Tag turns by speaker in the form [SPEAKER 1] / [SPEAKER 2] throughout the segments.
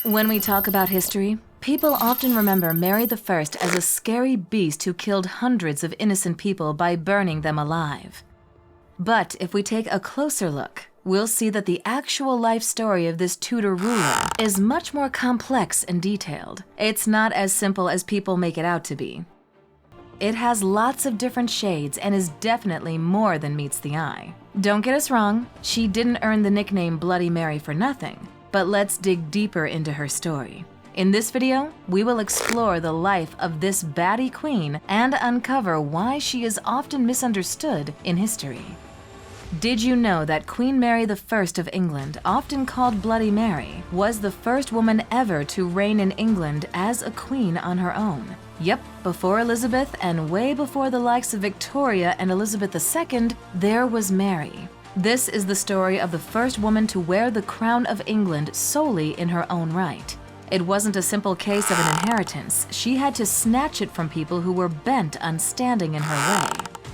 [SPEAKER 1] When we talk about history, people often remember Mary I as a scary beast who killed hundreds of innocent people by burning them alive. But if we take a closer look, we'll see that the actual life story of this Tudor ruler is much more complex and detailed. It's not as simple as people make it out to be. It has lots of different shades and is definitely more than meets the eye. Don't get us wrong, she didn't earn the nickname Bloody Mary for nothing, but let's dig deeper into her story. In this video, we will explore the life of this baddie queen and uncover why she is often misunderstood in history. Did you know that Queen Mary I of England, often called Bloody Mary, was the first woman ever to reign in England as a queen on her own? Yep, before Elizabeth and way before the likes of Victoria and Elizabeth II, there was Mary. This is the story of the first woman to wear the crown of England solely in her own right. It wasn't a simple case of an inheritance. She had to snatch it from people who were bent on standing in her way.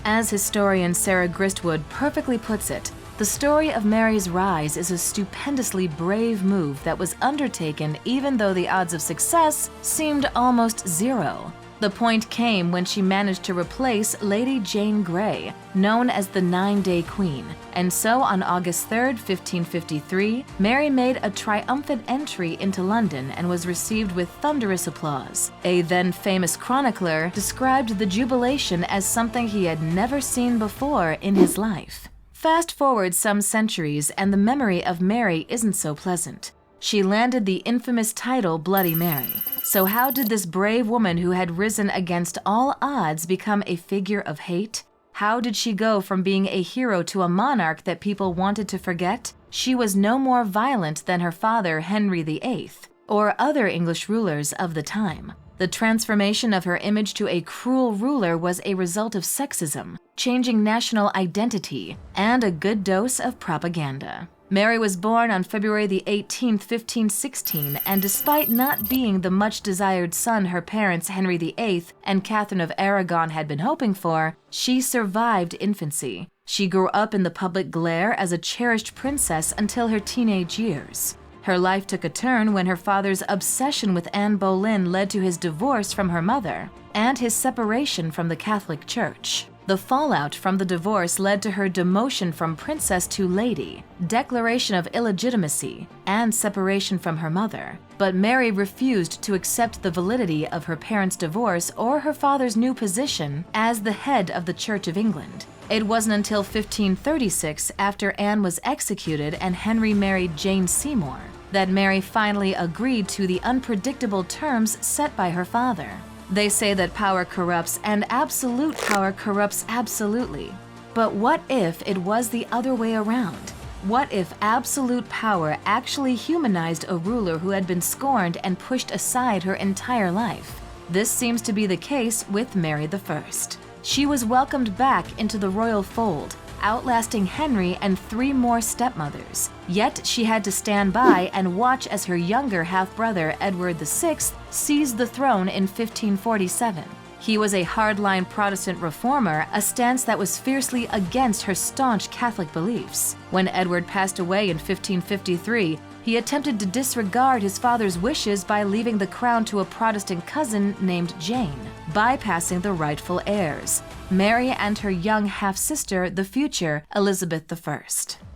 [SPEAKER 1] As historian Sarah Gristwood perfectly puts it, the story of Mary's rise is a stupendously brave move that was undertaken even though the odds of success seemed almost zero. The point came when she managed to replace Lady Jane Grey, known as the 9-Day Queen, and so on August 3, 1553, Mary made a triumphant entry into London and was received with thunderous applause. A then famous chronicler described the jubilation as something he had never seen before in his life. Fast forward some centuries and the memory of Mary isn't so pleasant. She landed the infamous title Bloody Mary. So how did this brave woman who had risen against all odds become a figure of hate? How did she go from being a hero to a monarch that people wanted to forget? She was no more violent than her father Henry VIII or other English rulers of the time. The transformation of her image to a cruel ruler was a result of sexism, changing national identity, and a good dose of propaganda. Mary was born on February the 18th, 1516, and despite not being the much-desired son her parents Henry VIII and Catherine of Aragon had been hoping for, she survived infancy. She grew up in the public glare as a cherished princess until her teenage years. Her life took a turn when her father's obsession with Anne Boleyn led to his divorce from her mother and his separation from the Catholic Church. The fallout from the divorce led to her demotion from princess to lady, declaration of illegitimacy, and separation from her mother. But Mary refused to accept the validity of her parents' divorce or her father's new position as the head of the Church of England. It wasn't until 1536, after Anne was executed and Henry married Jane Seymour, that Mary finally agreed to the unpredictable terms set by her father. They say that power corrupts and absolute power corrupts absolutely. But what if it was the other way around? What if absolute power actually humanized a ruler who had been scorned and pushed aside her entire life? This seems to be the case with Mary I. She was welcomed back into the royal fold, outlasting Henry and 3 more stepmothers. Yet she had to stand by and watch as her younger half-brother Edward VI seized the throne in 1547. He was a hardline Protestant reformer, a stance that was fiercely against her staunch Catholic beliefs. When Edward passed away in 1553, he attempted to disregard his father's wishes by leaving the crown to a Protestant cousin named Jane, bypassing the rightful heirs, Mary and her young half-sister, the future Elizabeth I.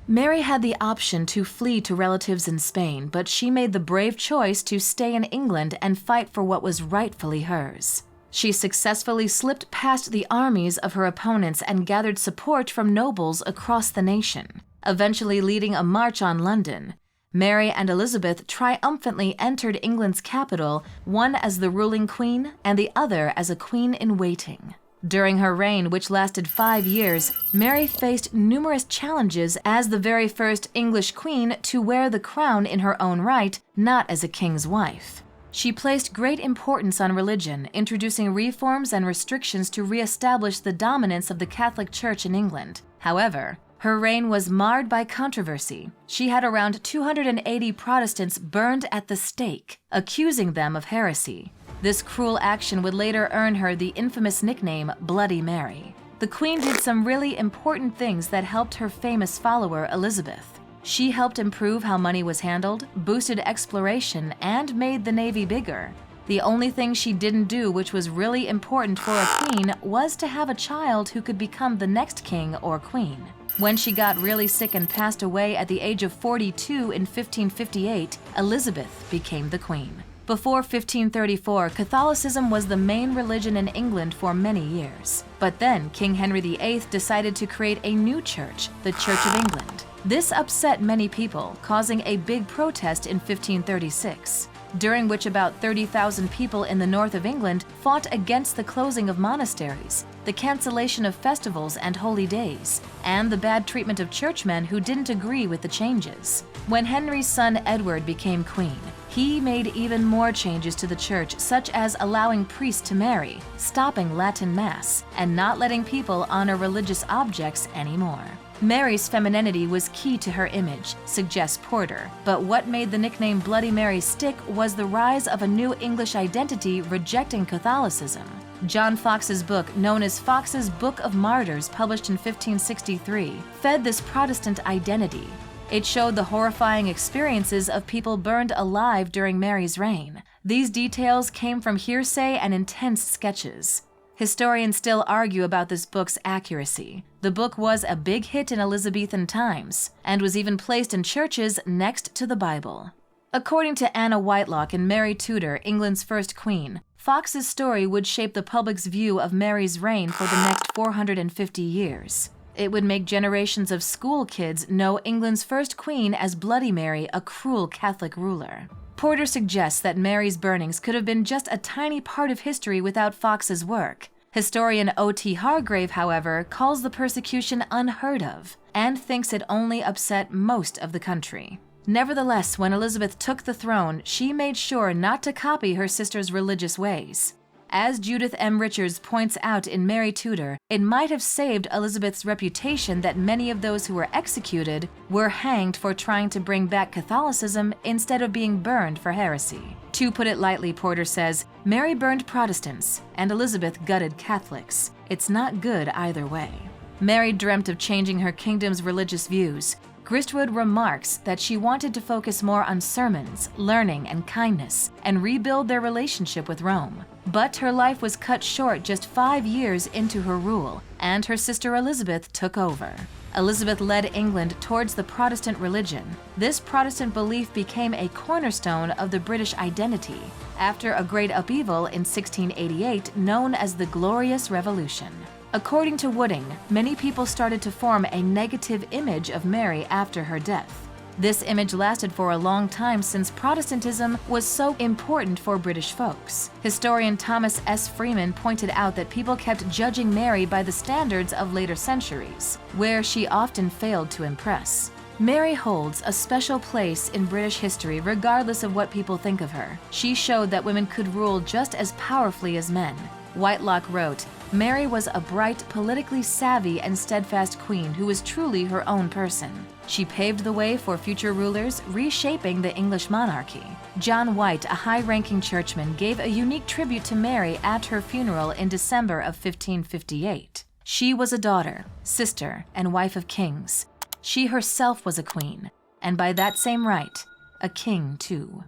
[SPEAKER 1] Mary had the option to flee to relatives in Spain, but she made the brave choice to stay in England and fight for what was rightfully hers. She successfully slipped past the armies of her opponents and gathered support from nobles across the nation, eventually leading a march on London. Mary and Elizabeth triumphantly entered England's capital, one as the ruling queen and the other as a queen in waiting. During her reign, which lasted 5 years, Mary faced numerous challenges as the very first English queen to wear the crown in her own right, not as a king's wife. She placed great importance on religion, introducing reforms and restrictions to re-establish the dominance of the Catholic Church in England. However, her reign was marred by controversy. She had around 280 Protestants burned at the stake, accusing them of heresy. This cruel action would later earn her the infamous nickname Bloody Mary. The Queen did some really important things that helped her famous follower Elizabeth. She helped improve how money was handled, boosted exploration, and made the Navy bigger. The only thing she didn't do, which was really important for a queen, was to have a child who could become the next king or queen. When she got really sick and passed away at the age of 42 in 1558, Elizabeth became the queen. Before 1534, Catholicism was the main religion in England for many years. But then King Henry VIII decided to create a new church, the Church of England. This upset many people, causing a big protest in 1536, during which about 30,000 people in the north of England fought against the closing of monasteries, the cancellation of festivals and holy days, and the bad treatment of churchmen who didn't agree with the changes. When Henry's son Edward became queen, he made even more changes to the church, such as allowing priests to marry, stopping Latin Mass, and not letting people honor religious objects anymore. Mary's femininity was key to her image, suggests Porter, but what made the nickname Bloody Mary stick was the rise of a new English identity rejecting Catholicism. John Foxe's book, known as Foxe's Book of Martyrs, published in 1563, fed this Protestant identity. It showed the horrifying experiences of people burned alive during Mary's reign. These details came from hearsay and intense sketches. Historians still argue about this book's accuracy. The book was a big hit in Elizabethan times, and was even placed in churches next to the Bible. According to Anna Whitelock in Mary Tudor, England's first queen, Foxe's story would shape the public's view of Mary's reign for the next 450 years. It would make generations of school kids know England's first queen as Bloody Mary, a cruel Catholic ruler. Porter suggests that Mary's burnings could have been just a tiny part of history without Foxe's work. Historian O.T. Hargrave, however, calls the persecution unheard of and thinks it only upset most of the country. Nevertheless, when Elizabeth took the throne, she made sure not to copy her sister's religious ways. As Judith M. Richards points out in Mary Tudor, it might have saved Elizabeth's reputation that many of those who were executed were hanged for trying to bring back Catholicism instead of being burned for heresy. To put it lightly, Porter says, Mary burned Protestants and Elizabeth gutted Catholics. It's not good either way. Mary dreamt of changing her kingdom's religious views. Gristwood remarks that she wanted to focus more on sermons, learning, and kindness, and rebuild their relationship with Rome. But her life was cut short just 5 years into her rule, and her sister Elizabeth took over. Elizabeth led England towards the Protestant religion. This Protestant belief became a cornerstone of the British identity after a great upheaval in 1688 known as the Glorious Revolution. According to Wooding, many people started to form a negative image of Mary after her death. This image lasted for a long time since Protestantism was so important for British folks. Historian Thomas S. Freeman pointed out that people kept judging Mary by the standards of later centuries, where she often failed to impress. Mary holds a special place in British history regardless of what people think of her. She showed that women could rule just as powerfully as men. Whitelock wrote, Mary was a bright, politically savvy, and steadfast queen who was truly her own person. She paved the way for future rulers, reshaping the English monarchy. John White, a high-ranking churchman, gave a unique tribute to Mary at her funeral in December of 1558. She was a daughter, sister, and wife of kings. She herself was a queen, and by that same right, a king too.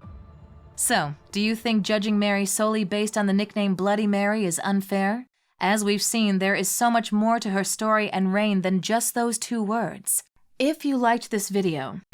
[SPEAKER 1] So, do you think judging Mary solely based on the nickname Bloody Mary is unfair? As we've seen, there is so much more to her story and reign than just those 2 words. If you liked this video, don't